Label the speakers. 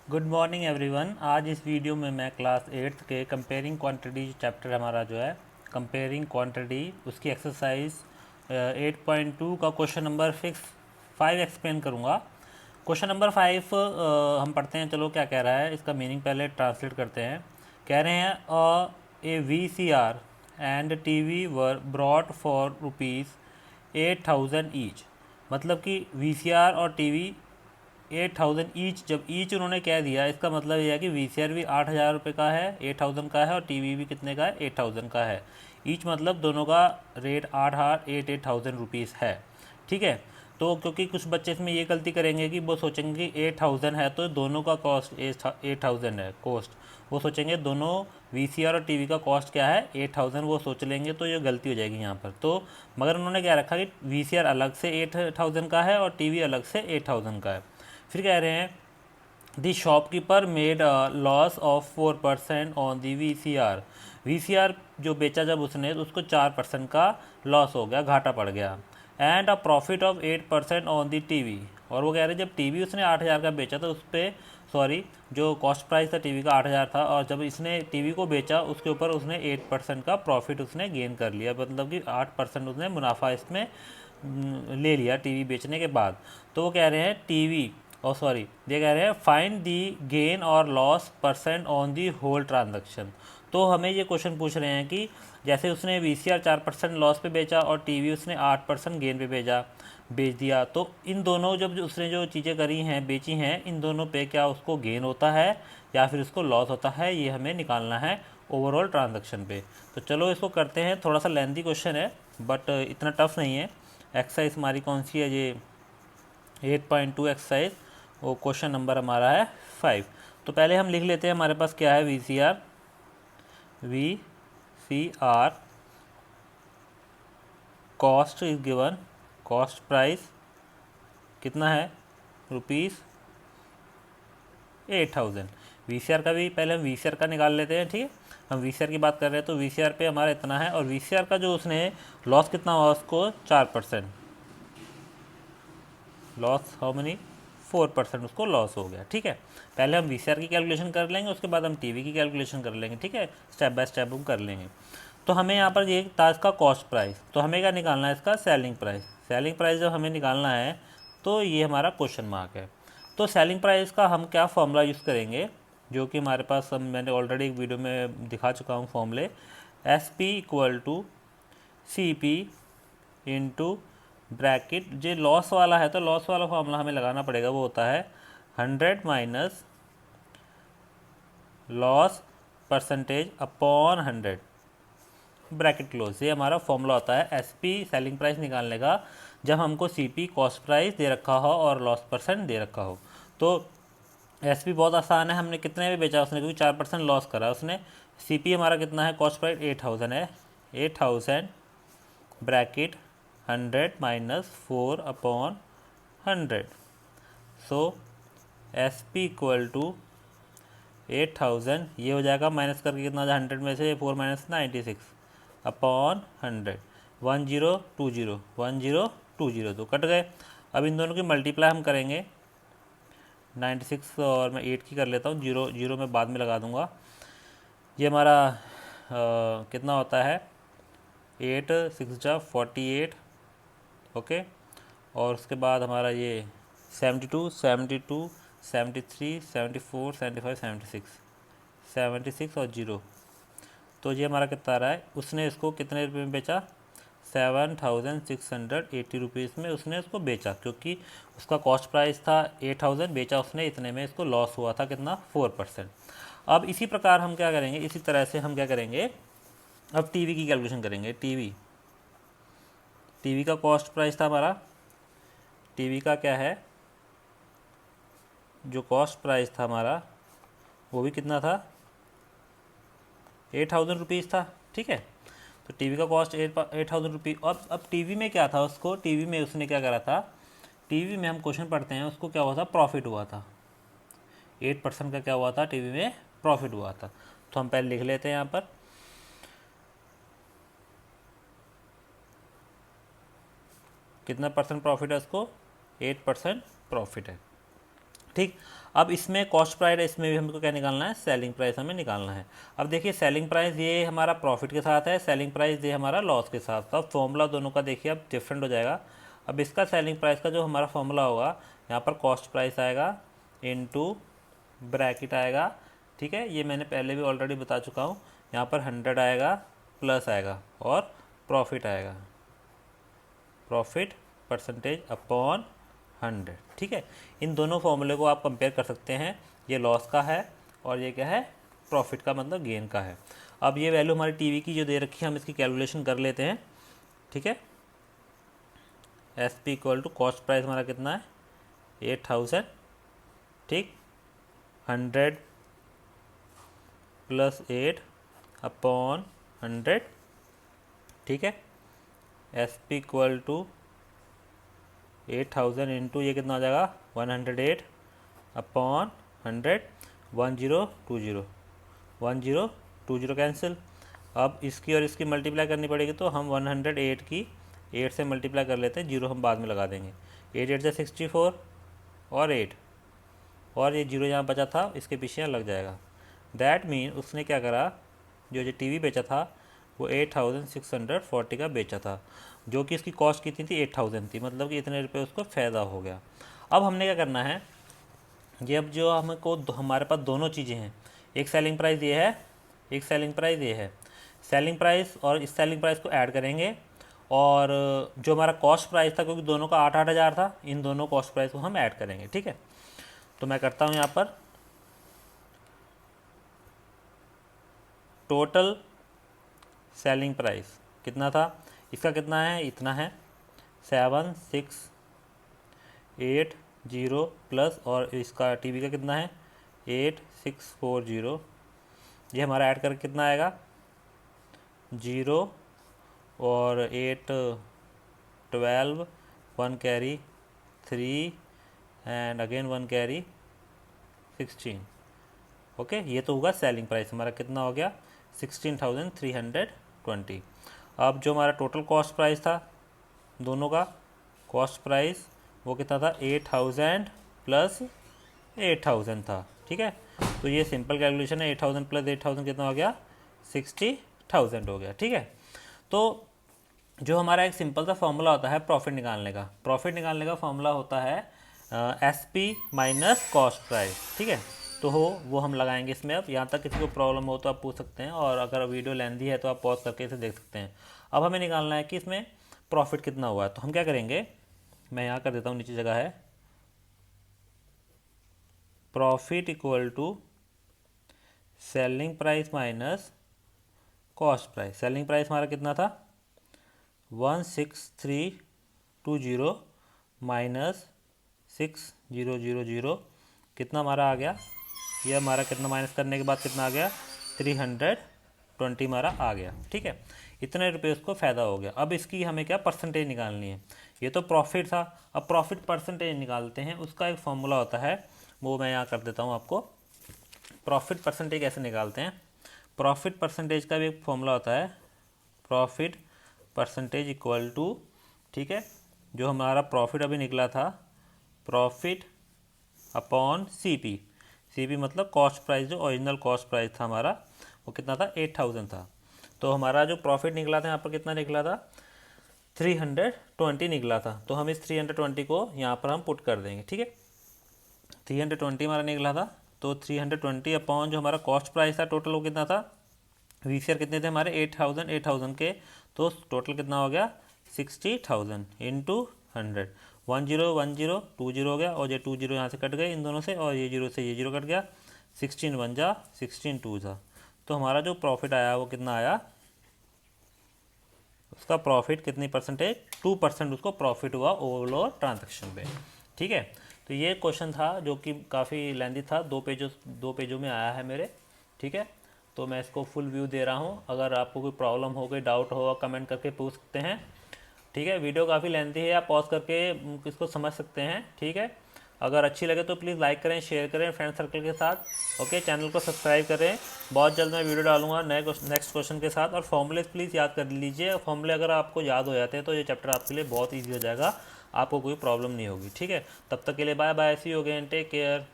Speaker 1: Good morning everyone. आज इस video में मैं क्लास 8th के कंपेयरिंग क्वांटिटी चैप्टर हमारा जो है कंपेयरिंग क्वांटिटी उसकी एक्सरसाइज 8.2 का क्वेश्चन नंबर 5 एक्सप्लेन करूँगा। क्वेश्चन नंबर 5 हम पढ़ते हैं। चलो क्या कह रहा है, इसका मीनिंग पहले ट्रांसलेट करते हैं। कह रहे हैं A V C R and T V were brought for ₹8,000 each. मतलब कि वी सी आर और टी वी 8,000 ईच, जब ईच उन्होंने कह दिया इसका मतलब ये है कि वी सी आर भी 8,000 रुपये का है, 8,000 का है, और टी वी भी कितने का है, 8,000 का है। ईच मतलब दोनों का रेट 8,000 रुपीज़ है। ठीक है। तो क्योंकि कुछ बच्चे इसमें ये गलती करेंगे कि वो सोचेंगे कि 8,000 है तो दोनों का कॉस्ट 8,000 है कॉस्ट। वो सोचेंगे दोनों वी सी आर और टी वी का कॉस्ट क्या है, 8,000, वो सोच लेंगे, तो ये गलती हो जाएगी यहाँ पर। तो मगर उन्होंने क्या रखा कि वी सी आर अलग से 8,000 का है और टी वी अलग से 8,000 का है। फिर कह रहे हैं the shopkeeper made loss of 4% on the V C R. V C R जो बेचा जब उसने तो उसको 4% का लॉस हो गया, घाटा पड़ गया। And a profit of 8% on the T V. और वो कह रहे जब टी वी उसने 8,000 का बेचा तो उस पर सॉरी जो कॉस्ट प्राइस था टीवी का 8,000 था, और जब इसने टीवी को बेचा उसके ऊपर उसने 8% का प्रॉफिट उसने गेन कर लिया, मतलब कि 8% उसने मुनाफा इसमें ले लिया टीवी बेचने के बाद। तो वो कह रहे हैं टीवी और सॉरी ये कह रहे हैं फाइंड दी गेन और loss percent on the whole transaction. तो हमें ये क्वेश्चन पूछ रहे हैं कि जैसे उसने वी सी आर 4% लॉस पे बेचा और टीवी उसने 8% गेन पे बेच दिया, तो इन दोनों जब उसने जो चीज़ें करी हैं बेची हैं, इन दोनों पे क्या उसको गेन होता है या फिर उसको लॉस होता है, ये हमें निकालना है ओवरऑल ट्रांजैक्शन पे। तो चलो इसको करते हैं। थोड़ा सा लेंथी क्वेश्चन है बट इतना टफ नहीं है। एक्सरसाइज हमारी कौन सी है, ये 8.2 एक्सरसाइज, वो क्वेश्चन नंबर हमारा है 5। तो पहले हम लिख लेते हैं हमारे पास क्या है, V C R cost is given, cost price कितना है, ₹8,000। वी सी आर का भी पहले हम वी सी आर का निकाल लेते हैं। ठीक है, हम वी सी आर की बात कर रहे हैं तो वी सी आर पे हमारा इतना है, और वी सी आर का जो उसने लॉस कितना हुआ उसको 4%, लॉस हाउ मनी 4% उसको लॉस हो गया। ठीक है, पहले हम वी सी आर की कैलकुलेशन कर लेंगे, उसके बाद हम टी वी की कैलकुलेशन कर लेंगे। ठीक है, स्टेप बाय स्टेप हम कर लेंगे। तो हमें यहाँ पर ये था इसका कॉस्ट प्राइस, तो हमें क्या निकालना है, इसका सेलिंग प्राइस। सेलिंग प्राइस जब हमें निकालना है तो ये हमारा क्वेश्चन मार्क है। तो सेलिंग प्राइस का हम क्या फॉर्मूला यूज़ करेंगे, जो कि हमारे पास मैंने ऑलरेडी एक वीडियो में दिखा चुका हूँ फॉर्मूले। S P equal to C P into bracket, जो लॉस वाला है तो लॉस वाला फॉर्मूला हमें लगाना पड़ेगा, वो होता है 100 minus loss percentage upon 100 bracket close. ये हमारा फॉर्मूला होता है एस पी सेलिंग प्राइस निकालने का, जब हमको सी पी कॉस्ट प्राइस दे रखा हो और लॉस परसेंट दे रखा हो। तो एस पी बहुत आसान है, हमने कितने में बेचा उसने, क्योंकि 4% लॉस करा उसने। सी पी हमारा कितना है, कॉस्ट प्राइस 8,000 है, 8,000 bracket 100 minus 4 upon 100। So S P equal to 8,000, ये हो जाएगा माइनस करके कितना हो जाएगा, 100 में से 4 माइनस 96 अपॉन 100, 1020 1020 तो कट गए। अब इन दोनों की मल्टीप्लाई हम करेंगे, 96 और मैं 8 की कर लेता हूँ, जीरो जीरो मैं बाद में लगा दूंगा। ये हमारा कितना होता है, 8 6 जा 48, ओके। और उसके बाद हमारा ये 72 72 73 74 75 76 और जीरो। तो ये हमारा कितना आ रहा है, उसने इसको कितने रुपये में बेचा, 7,680 रुपीज़ में उसने इसको बेचा, क्योंकि उसका कॉस्ट प्राइस था 8,000, बेचा उसने इतने में, इसको लॉस हुआ था कितना, 4%। अब इसी प्रकार हम क्या करेंगे, इसी तरह से हम क्या करेंगे, अब टीवी की कैलकुलेशन करेंगे। टीवी का कॉस्ट प्राइस था हमारा, टीवी का क्या है, जो कॉस्ट प्राइस था हमारा वो भी कितना था, 8,000 रुपीज़ था। ठीक है, तो टीवी का कॉस्ट 8,000 रुपीज़। अब टीवी में क्या था, उसको टीवी में उसने क्या करा था, टीवी में हम क्वेश्चन पढ़ते हैं, उसको क्या हुआ था, प्रॉफिट हुआ था, 8% का क्या हुआ था, टीवी में प्रॉफिट हुआ था। तो हम पहले लिख लेते हैं यहाँ पर, कितना परसेंट प्रॉफिट है उसको, 8% प्रॉफिट है। ठीक। अब इसमें कॉस्ट प्राइस है, इसमें भी हमको क्या निकालना है, सेलिंग प्राइस हमें निकालना है। अब देखिए सेलिंग प्राइस ये हमारा प्रॉफिट के साथ है, सेलिंग प्राइस ये हमारा लॉस के साथ। तो अब फॉर्मूला दोनों का देखिए अब डिफरेंट हो जाएगा। अब इसका सेलिंग प्राइस का जो हमारा फॉर्मूला होगा, यहाँ पर कॉस्ट प्राइस आएगा इनटू ब्रैकेट आएगा, ठीक है, ये मैंने पहले भी ऑलरेडी बता चुका हूँ। यहाँ पर 100 आएगा प्लस आएगा और प्रॉफिट आएगा, प्रॉफिट परसेंटेज अपॉन 100, ठीक है। इन दोनों फॉर्मूले को आप कंपेयर कर सकते हैं, ये लॉस का है और ये क्या है, प्रॉफिट का, मतलब गेन का है। अब ये वैल्यू हमारी टीवी की जो दे रखी है, हम इसकी कैलकुलेशन कर लेते हैं, ठीक है। S P equal to cost price हमारा कितना है, 8000, ठीक, 100 प्लस 8 अपॉन 100, ठीक है। S P equal to 8000 into ये कितना हो जाएगा, 108 अपॉन 100, 1020 कैंसिल। अब इसकी और इसकी मल्टीप्लाई करनी पड़ेगी, तो हम 108 की 8 से मल्टीप्लाई कर लेते हैं, 0 हम बाद में लगा देंगे। 8 8 से 64 और 8 और ये 0 यहाँ बचा था, इसके पीछे यहाँ लग जाएगा। दैट मीन उसने क्या करा, जो टीवी बेचा था वो 8640 का बेचा था, जो कि इसकी कॉस्ट कितनी थी, 8000 थी, मतलब कि इतने रुपए उसको फ़ायदा हो गया। अब हमने क्या करना है, ये अब जो हमको हमारे पास दोनों चीज़ें हैं, एक सेलिंग प्राइस ये है, एक सेलिंग प्राइस ये है। सेलिंग प्राइस और इस सेलिंग प्राइस को ऐड करेंगे, और जो हमारा कॉस्ट प्राइस था, क्योंकि दोनों का 8 हज़ार था, इन दोनों कॉस्ट प्राइस को हम ऐड करेंगे, ठीक है। तो मैं करता हूँ यहाँ पर टोटल सेलिंग प्राइस कितना था, इसका कितना है, इतना है 7680 प्लस, और इसका टीवी का कितना है 8640, ये हमारा ऐड करके कितना आएगा, 0 और 8 12, 1 carry 3 and again 1 carry 16, okay. ये तो होगा सेलिंग प्राइस, हमारा कितना हो गया, 16,320। अब जो हमारा टोटल कॉस्ट प्राइस था दोनों का, कॉस्ट प्राइस वो कितना था, 8000 प्लस 8000 था, ठीक है। तो ये सिंपल कैलकुलेशन है, 8000 प्लस 8000 कितना हो गया, 60,000 हो गया, ठीक है। तो जो हमारा एक सिंपल सा फॉर्मूला होता है प्रॉफिट निकालने का, प्रॉफिट निकालने का फॉर्मूला होता है S P minus cost price, ठीक है। तो वो हम लगाएंगे इसमें। अब यहाँ तक किसी को प्रॉब्लम हो तो आप पूछ सकते हैं, और अगर वीडियो लेंथी है तो आप पॉज करके इसे देख सकते हैं। अब हमें निकालना है कि इसमें प्रॉफिट कितना हुआ है, तो हम क्या करेंगे, मैं यहाँ कर देता हूँ, नीचे जगह है, profit equal to selling price minus cost price. Selling price हमारा कितना था, 16320 माइनस 6000, कितना हमारा आ गया, ये हमारा कितना माइनस करने के बाद कितना आ गया, 320 हमारा आ गया, ठीक है। इतने रुपए उसको फ़ायदा हो गया। अब इसकी हमें क्या परसेंटेज निकालनी है, ये तो प्रॉफिट था, अब प्रॉफिट परसेंटेज निकालते हैं। उसका एक फॉर्मूला होता है, वो मैं यहाँ कर देता हूँ आपको। प्रॉफिट परसेंटेज कैसे निकालते हैं, प्रॉफिट परसेंटेज का भी एक फॉर्मूला होता है, प्रॉफिट परसेंटेज इक्वल टू, ठीक है, जो हमारा प्रॉफिट अभी निकला था, प्रॉफिट अपॉन सीपी। सीपी मतलब कॉस्ट प्राइस, जो ओरिजिनल कॉस्ट प्राइस था हमारा वो कितना था, 8000 था। तो हमारा जो प्रॉफिट निकला था यहाँ पर कितना निकला था, 320 निकला था। तो हम इस 320 को यहाँ पर हम पुट कर देंगे, ठीक है। 320 हमारा निकला था, तो 320 अपॉन जो हमारा कॉस्ट प्राइस था टोटल वो कितना था, वीसीआर कितने थे हमारे 8000 के, तो टोटल कितना हो गया 60,000 इंटू 100, 1010 20 हो गया, और ये 20 यहाँ से कट गए इन दोनों से, और ये 0 से ये 0 कट गया, 16 1 जा 16 2 जा। तो हमारा जो प्रॉफिट आया वो कितना आया, उसका प्रॉफिट कितनी परसेंटेज, 2% उसको प्रॉफिट हुआ ओवरऑल ट्रांजैक्शन पे, ठीक है। तो ये क्वेश्चन था जो कि काफ़ी लेंथी था, 2 पेजों में आया है मेरे, ठीक है। तो मैं इसको फुल व्यू दे रहा हूँ, अगर आपको कोई प्रॉब्लम हो, कोई डाउट हो, कमेंट करके पूछ सकते हैं, ठीक है। वीडियो काफ़ी लेंथी है, आप पॉज करके इसको समझ सकते हैं, ठीक है। अगर अच्छी लगे तो प्लीज़ लाइक करें, शेयर करें फ्रेंड सर्कल के साथ, ओके। चैनल को सब्सक्राइब करें, बहुत जल्द मैं वीडियो डालूंगा नेक्स्ट क्वेश्चन के साथ। और फॉर्मूले प्लीज़ याद कर लीजिए, फॉर्मूले अगर आपको याद हो जाते हैं तो ये चैप्टर आपके लिए बहुत ईजी हो जाएगा, आपको कोई प्रॉब्लम नहीं होगी। ठीक है, तब तक के लिए bye bye, see you again, take care.